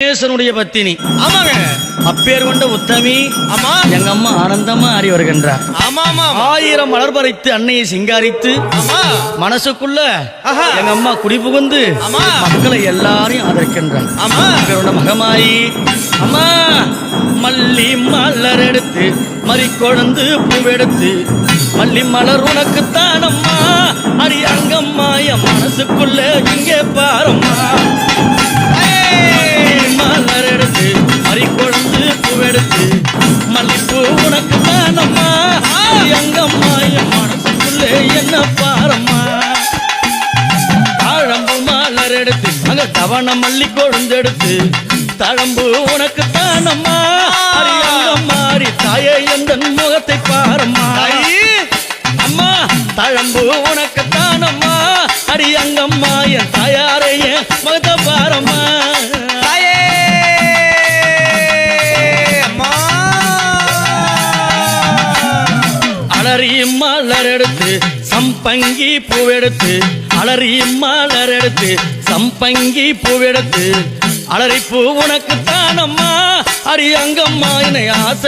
கணேசனுடைய பத்தினி. ஆமாங்க. அப்பேர் கொண்ட உத்தமி. ஆமா. எங்க அம்மா ஆனந்தமா ஆடி வருகின்றார். ஆமா ஆமா. 1000 மலர் பறித்து அன்னையை சிங்காரித்து ஆமா. மனசுக்குள்ள ஆஹா. எங்க அம்மா குடிபுகுந்து ஆமா. மக்களை எல்லாரையும் ஆதரிக்கின்றார். ஆமா. அப்பேரோட மகமாயி அம்மா மல்லி மலர் எடுத்து மறிக்கொழுந்து பூவெடுத்து மல்லி மலர் உனக்குத்தான் அம்மா அடி அங்கம்மா என் மனசுக்குள்ள இங்கே பாரம்மா. மலர் எடுத்து மறிக்கொழுந்து பூவெடுத்து மல்லிப்பூ உனக்கு தானம்மா அங்கம்மா என் மனசுக்குள்ளே என்ன பாரம்மா. தாழம்பு மலர் எடுத்து அங்க தவண மல்லி கொழுந்தெடுத்து தழம்பு உனக்கு தானம்மா அங்கம்மா தாயே எந்த முகத்தை பாரம்மா. அம்மா தழம்பு உனக்கு தானம்மா அடி அங்கம்மா என் தாயாரைய முகத்தை பாரம்மா. அலறி மலர் எடுத்து சம்பங்கி பூவெடுத்து அலறி மலர் எடுத்து சம்பங்கி பூவெடுத்து அலறி பூ உனக்கு தானம்மா அடி அங்கம்மா என்னை ஆசை